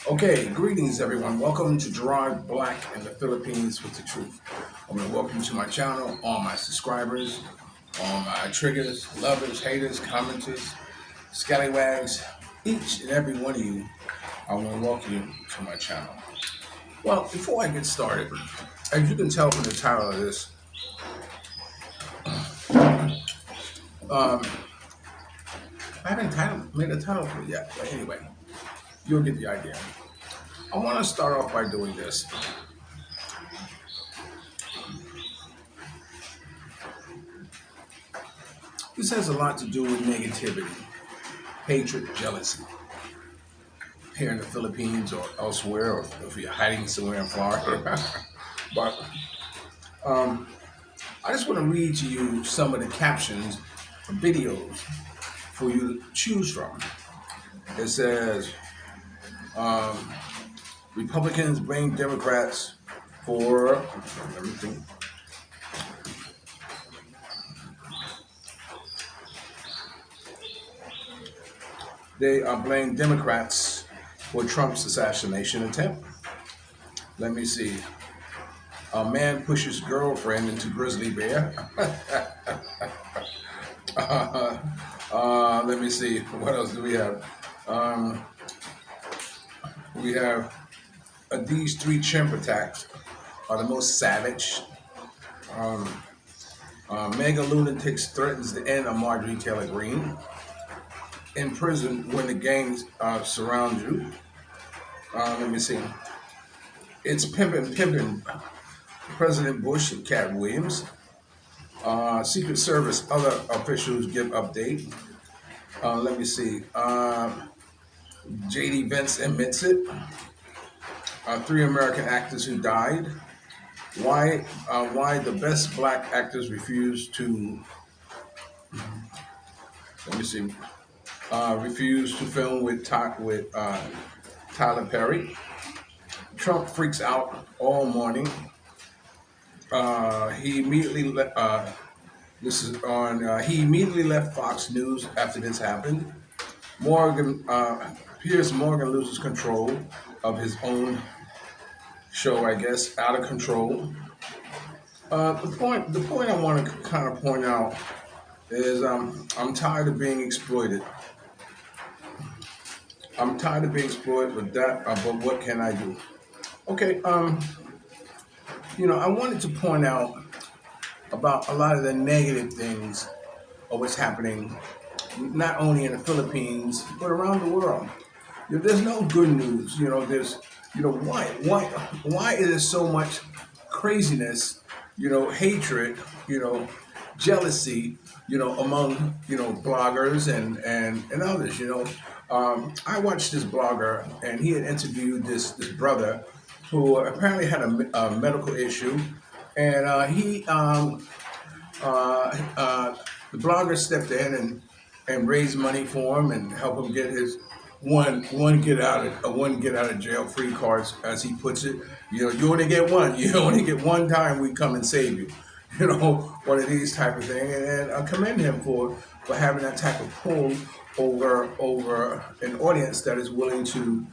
Okay, greetings everyone. Welcome to Gerard Black and the Philippines with the Truth. I want to welcome you to my channel, all my subscribers, all my triggers, lovers, haters, commenters, scallywags, each and every one of you. I want to welcome you to my channel. Well, before I get started, as you can tell from the title of this, I haven't made a title for it yet, but anyway, you'll get the idea. I want to start off by doing this. This has a lot to do with negativity, hatred, jealousy. Here in the Philippines or elsewhere, or if you're hiding somewhere in Florida. But I just want to read to you some of the captions of videos for you to choose from. It says, Republicans blame Democrats for, let me think. They blame Democrats for Trump's assassination attempt. Let me see. A man pushes girlfriend into grizzly bear. Let me see. What else do we have? We have these three chimp attacks are the most savage. Mega lunatics threatens the end of Marjorie Taylor Greene. In prison when the gangs surround you. Let me see. It's pimping. President Bush and Cat Williams. Secret Service, other officials give update. Let me see. J.D. Vance admits it. Three American actors who died. Why the best black actors refuse to? Let me see. Refused to film with Tyler Perry. Trump freaks out all morning. He immediately left Fox News after this happened. Piers Morgan loses control of his own show, I guess, out of control. The point I want to kind of point out is I'm tired of being exploited. I'm tired of being exploited with that, but what can I do? Okay, I wanted to point out about a lot of the negative things of what's happening, not only in the Philippines, but around the world. There's no good news. Why is there so much craziness, hatred, jealousy, among, bloggers and others, I watched this blogger, and he had interviewed this brother who apparently had a medical issue, and the blogger stepped in and raised money for him and helped him get his one get out of jail free cards, as he puts it. You only get one. You only get one time we come and save you. One of these type of thing, and I commend him for having that type of pull over an audience that is willing to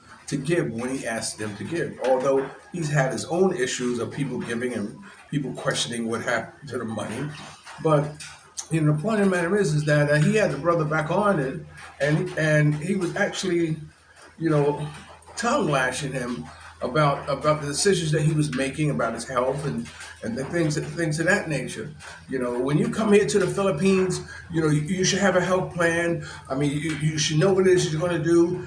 give when he asks them to give. Although he's had his own issues of people giving and people questioning what happened to the money, but the point of the matter is that he had the brother back on it, and he was actually, tongue lashing him about the decisions that he was making about his health and the things of that nature. When you come here to the Philippines, you should have a health plan. I mean, you should know what it is you're going to do.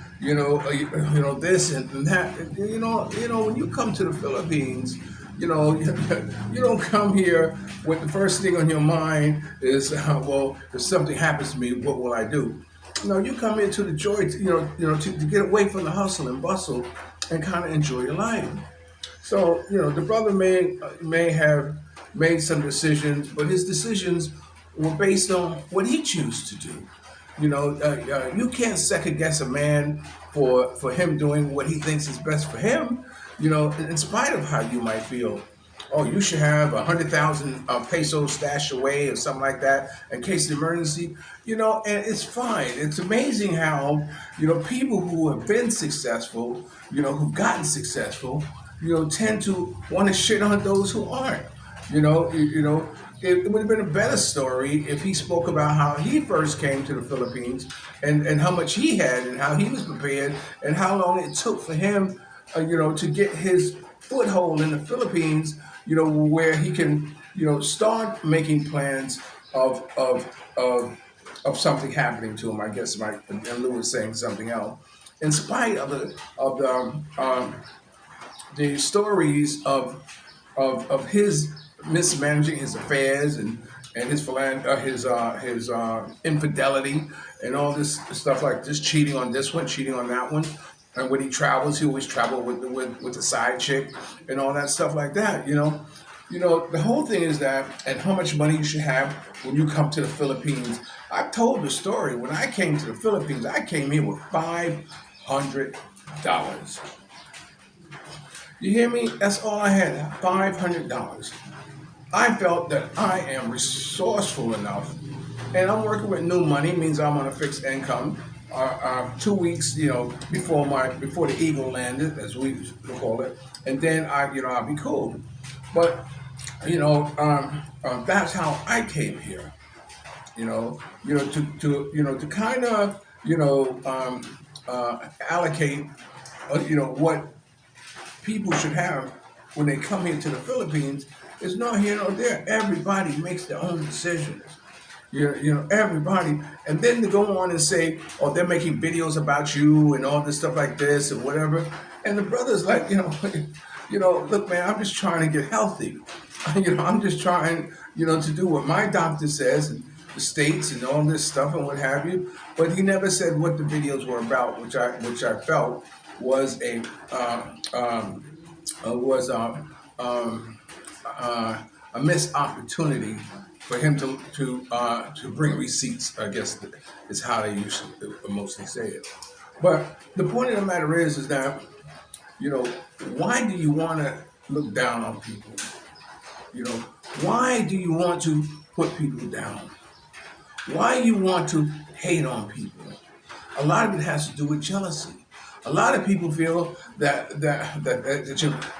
This and that. When you come to the Philippines, you don't come here with the first thing on your mind is, well, if something happens to me, what will I do? You come here to the joy, to get away from the hustle and bustle and kind of enjoy your life. So, the brother may have made some decisions, but his decisions were based on what he chose to do. You can't second guess a man for him doing what he thinks is best for him, in spite of how you might feel. oh, you should have 100,000 pesos stashed away or something like that in case of emergency. And it's fine. It's amazing how people who have been successful, who've gotten successful, tend to want to shit on those who aren't. It would have been a better story if he spoke about how he first came to the Philippines and how much he had and how he was prepared and how long it took for him, to get his foothold in the Philippines, where he can, start making plans of something happening to him. I guess and Lou was saying something else. In spite of the stories of his mismanaging his affairs and his infidelity and all this stuff like this, cheating on this one, cheating on that one, and when he travels, he always travel with the side chick and all that stuff like that. The whole thing is that, and how much money you should have when you come to the Philippines. I've told the story. When I came to the Philippines, I came here with $500. You hear me? That's all I had, $500. I felt that I am resourceful enough, and I'm working with new money. Means I'm on a fixed income. 2 weeks, before the eagle landed, as we call it, and then I'll be cool. But that's how I came here. To kind of allocate, what people should have when they come here to the Philippines is not here nor there. Everybody makes their own decisions. Everybody, and then to go on and say, oh, they're making videos about you and all this stuff like this and whatever. And the brother's like, look, man, I'm just trying to get healthy. I'm just trying, to do what my doctor says and the states and all this stuff and what have you. But he never said what the videos were about, which I felt was a missed opportunity for him to bring receipts. I guess is how they used to mostly say it. But the point of the matter is that why do you want to look down on people? Why do you want to put people down? Why do you want to hate on people? A lot of it has to do with jealousy. A lot of people feel that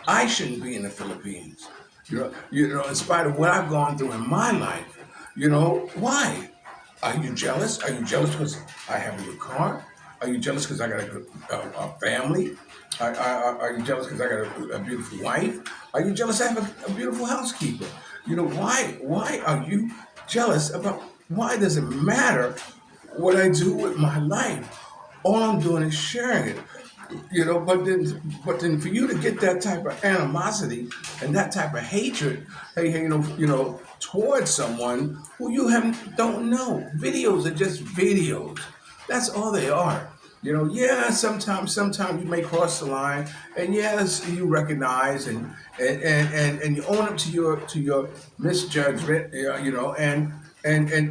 I shouldn't be in the Philippines. In spite of what I've gone through in my life. Why? Are you jealous? Are you jealous because I have a good car? Are you jealous because I got a good family? Are you jealous because I got a beautiful wife? Are you jealous I have a beautiful housekeeper? Why are you jealous about? Why does it matter what I do with my life? All I'm doing is sharing it. But then for you to get that type of animosity and that type of hatred, towards someone who you don't know. Videos are just videos. That's all they are. Sometimes you may cross the line, and yes, you recognize and you own up to your misjudgment, and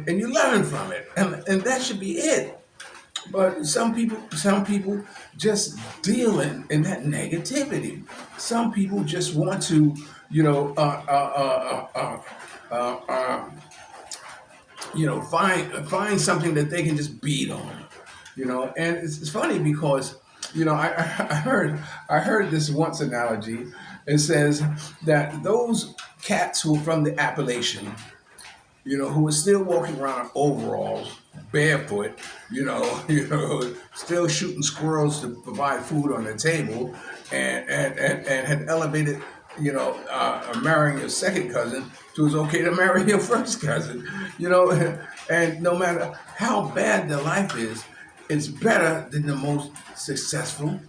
you learn from it, and that should be it. But some people just deal in that negativity. Some people just want to, find something that they can just beat on. And it's funny because, I heard this once analogy. It says that those cats who are from the Appalachian, who are still walking around in overalls, barefoot, still shooting squirrels to provide food on their table, and had elevated, marrying your second cousin to it's okay to marry your first cousin, and no matter how bad their life is, it's better than the most successful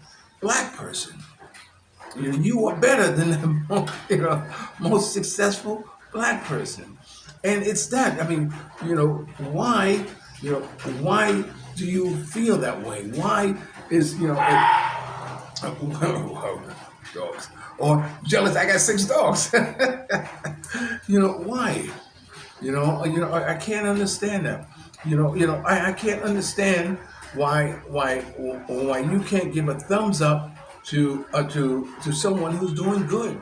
black person. You are better than the most successful black person. And it's that. I mean, why do you feel that way? Why is, dogs. Or jealous, I got 6 dogs. Why? I can't understand that. I can't understand why you can't give a thumbs up to someone who's doing good.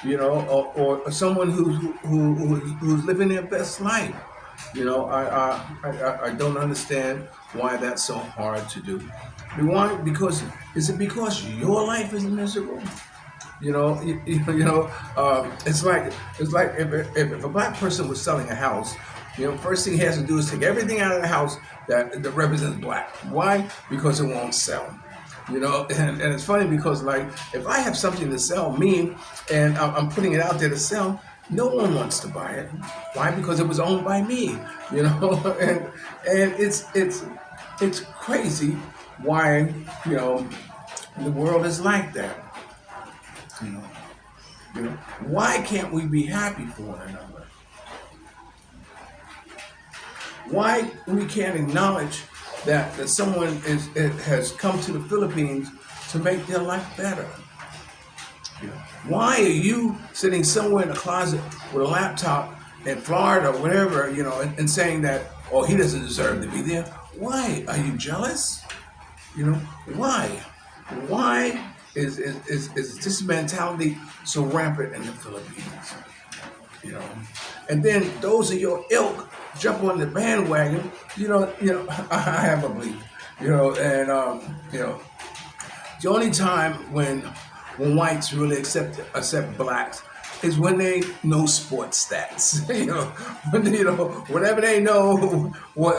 or someone who's living their best life. I don't understand why that's so hard to do. Why? Because is it because your life is miserable? It's like if a black person was selling a house, first thing he has to do is take everything out of the house that represents black. Why? Because it won't sell. And it's funny because like if I have something to sell, me, and I'm putting it out there to sell, no one wants to buy it. Why? Because it was owned by me. And it's crazy why the world is like that. You know, why can't we be happy for one another? Why we can't acknowledge that someone has come to the Philippines to make their life better? Why are you sitting somewhere in a closet with a laptop in Florida or whatever, and saying that, oh, he doesn't deserve to be there? Why? Are you jealous? Why? Why is this mentality so rampant in the Philippines? And then those of your ilk jump on the bandwagon. I have a belief. And the only time when whites really accept blacks is when they know sports stats. Whenever they know what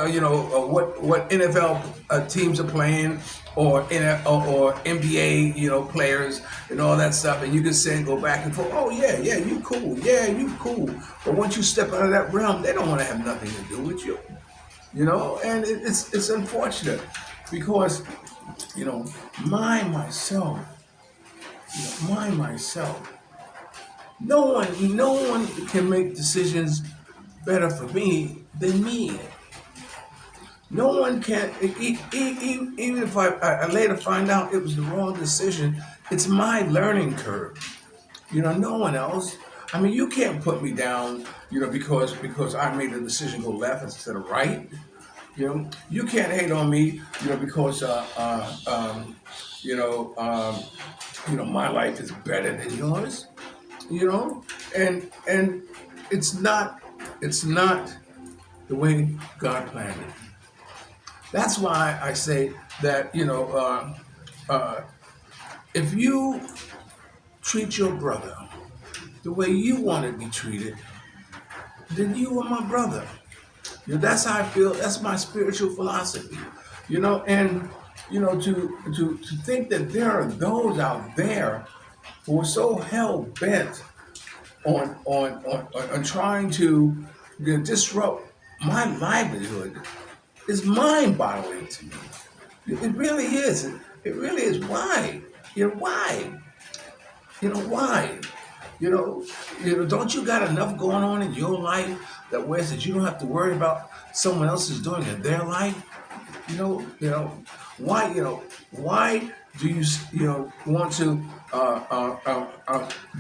NFL teams are playing, or NBA players and all that stuff, and you can say and go back and forth. Oh yeah, you cool. Yeah, you cool. But once you step out of that realm, they don't want to have nothing to do with you. And it's unfortunate because myself. No one can make decisions better for me than me. No one can, even if I later find out it was the wrong decision, it's my learning curve. No one else. I mean, you can't put me down, because I made the decision to go left instead of right. You can't hate on me, because my life is better than yours. And it's not the way God planned it. That's why I say that if you treat your brother the way you want to be treated, then you are my brother. That's how I feel. That's my spiritual philosophy. And to think that there are those out there who are so hell bent on trying to disrupt my livelihood is mind-boggling to me. It really is. It really is. Why? Why? Why? Don't you got enough going on in your life that you don't have to worry about someone else is doing in their life? Why? Why do you want to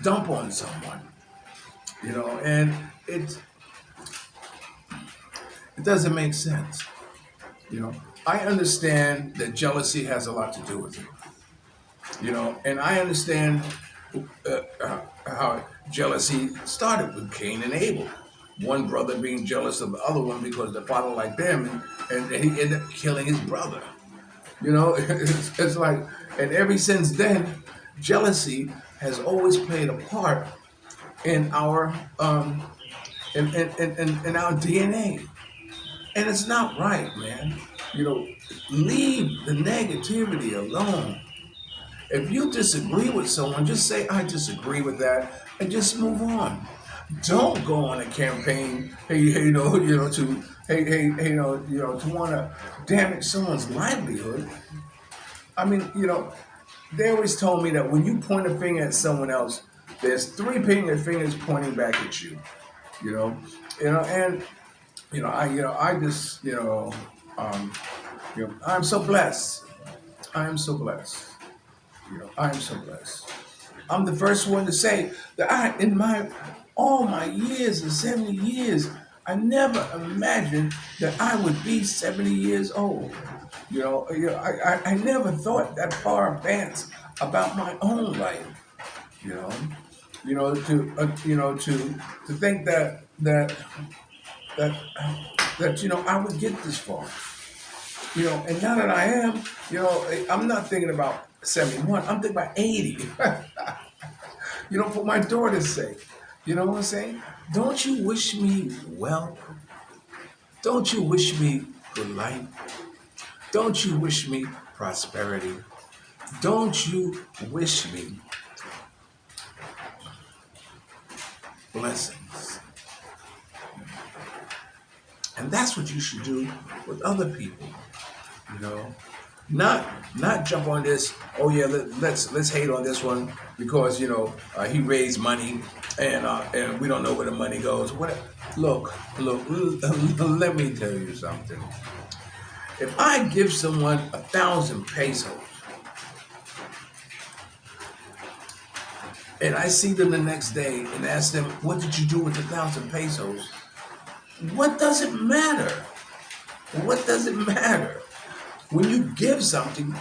dump on someone? And it doesn't make sense. I understand that jealousy has a lot to do with it. And I understand how jealousy started with Cain and Abel. One brother being jealous of the other one because the father liked them, and he ended up killing his brother. It's like, and ever since then, jealousy has always played a part in our in our DNA, and it's not right, man. Leave the negativity alone. If you disagree with someone, just say, I disagree with that, and just move on. Don't go on a campaign, to want to damage someone's livelihood. I mean, they always told me that when you point a finger at someone else, there's three fingers pointing back at you. I just, I'm so blessed. I am so blessed. I am so blessed. I'm the first one to say that all my years and 70 years, I never imagined that I would be 70 years old. I never thought that far advanced about my own life. to think that I would get this far. And now that I am, I'm not thinking about 71. I'm thinking about 80. For my daughter's sake. You know what I'm saying? Don't you wish me well? Don't you wish me good life? Don't you wish me prosperity? Don't you wish me blessings? And that's what you should do with other people. You know, not jump on this. Oh yeah, let's hate on this one because he raised money and we don't know where the money goes. What? Look. Let me tell you something. If I give someone 1,000 pesos and I see them the next day and ask them, "What did you do with 1,000 pesos?" What does it matter? What does it matter? When you give something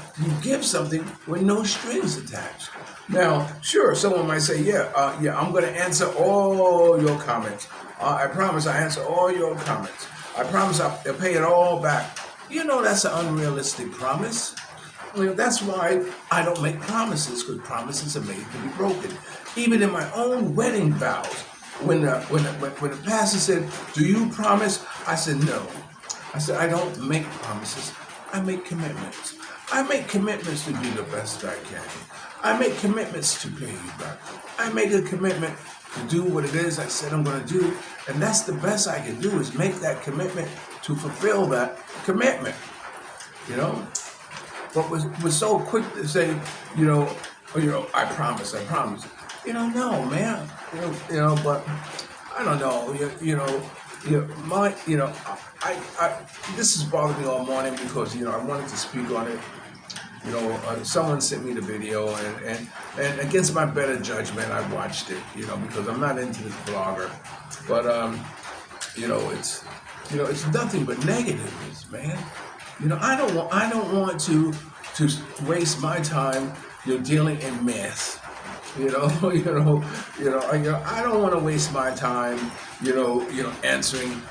with no strings attached. Now, sure, someone might say, yeah, I'm going to answer all your comments. I promise I answer all your comments. I promise I'll pay it all back. That's an unrealistic promise. That's why I don't make promises, because promises are made to be broken. Even in my own wedding vows, when the pastor said, "Do you promise?" I said, "No." I said, "I don't make promises. I make commitments. I make commitments to do the best I can. I make commitments to pay you back. I make a commitment to do what it is I said I'm going to do, and that's the best I can do is make that commitment to fulfill that commitment." But we're so quick to say, I promise. No, man. But I don't know. This has bothered me all morning because I wanted to speak on it. Someone sent me the video, and against my better judgment, I watched it. Because I'm not into this blogger, but it's nothing but negatives, man. I don't want to waste my time, dealing in mess. I don't want to waste my time, answering,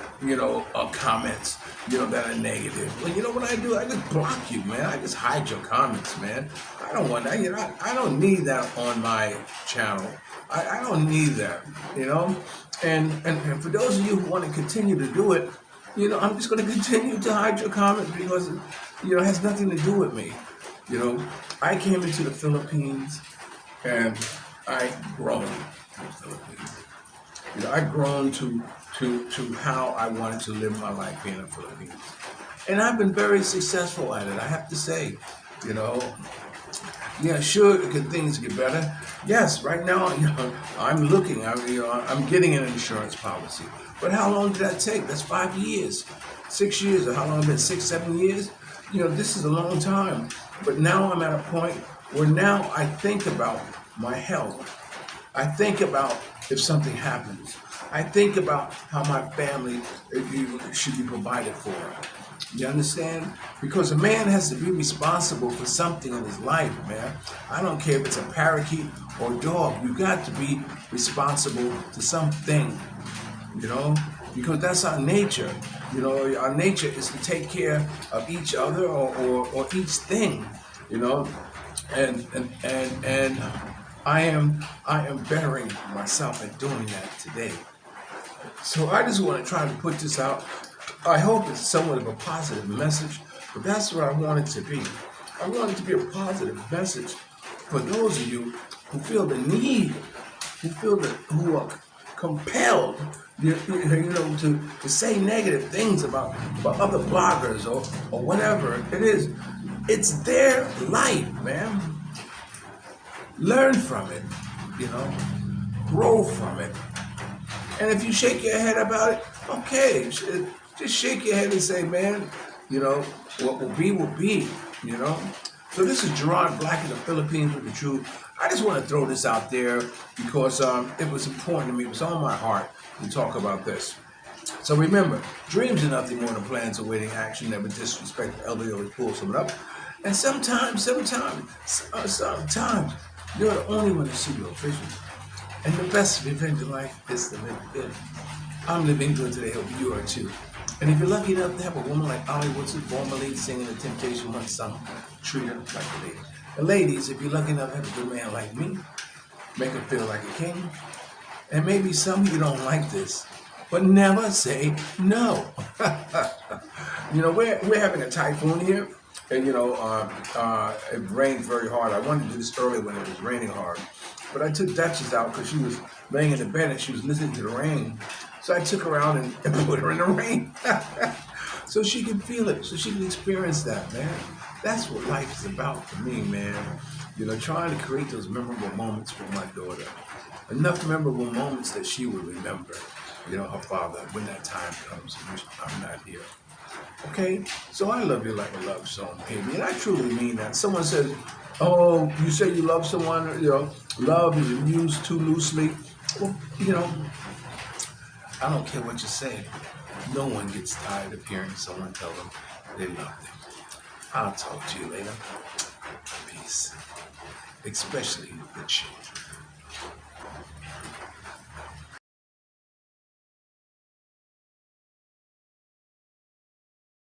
comments, that are negative. Well, what I do, I just block you, man. I just hide your comments, man. I don't want that. I don't need that on my channel. I don't need that, And for those of you who want to continue to do it, I'm just going to continue to hide your comments because, it has nothing to do with me. I came into the Philippines and I've grown in the Philippines. I've grown to how I wanted to live my life here in the Philippines. And I've been very successful at it, I have to say. Yeah, sure, could things get better? Yes, right now, I'm looking, I'm getting an insurance policy. But how long did that take? That's 5 years, 6 years, or how long has it been, 6, 7 years? This is a long time. But now I'm at a point where now I think about my health. I think about if something happens. I think about how my family should be provided for. You understand? Because a man has to be responsible for something in his life, man. I don't care if it's a parakeet or a dog. You got to be responsible to something, because that's our nature. Our nature is to take care of each other or each thing, and I am bettering myself and doing that today. So I just want to try to put this out. I hope it's somewhat of a positive message, but that's what I want it to be. I want it to be a positive message for those of you who feel the need, who are compelled, to say negative things about other bloggers or whatever it is. It's their life, man. Learn from it, grow from it. And if you shake your head about it, okay, just shake your head and say, man, what will be, So this is Gerard Black in the Philippines with the truth. I just want to throw this out there because it was important to me. It was on my heart to talk about this. So remember, dreams are nothing more than plans awaiting action. Never disrespect the elderly, always pull someone up. And sometimes, you're the only one to see your vision. And the best revenge in life is to live good. I'm living good today, hope you are too. And if you're lucky enough to have a woman like Ollie Woodson, former lead singer of the Temptation One song, treat her like a lady. And ladies, if you're lucky enough to have a good man like me, make him feel like a king. And maybe some of you don't like this, but never say no. We're having a typhoon here, and it rained very hard. I wanted to do this early when it was raining hard, but I took Duchess out because she was laying in the bed and she was listening to the rain. So I took her out and put her in the rain, so she can feel it, so she can experience that, man. That's what life is about for me, man. Trying to create those memorable moments for my daughter. Enough memorable moments that she will remember, her father, when that time comes, which I'm not here. Okay? So I love you like a love song, baby. And I truly mean that. Someone says, oh, you say you love someone, love is used too loosely. Well, I don't care what you say. No one gets tired of hearing someone tell them they love them. I'll talk to you later. Peace. Especially the children.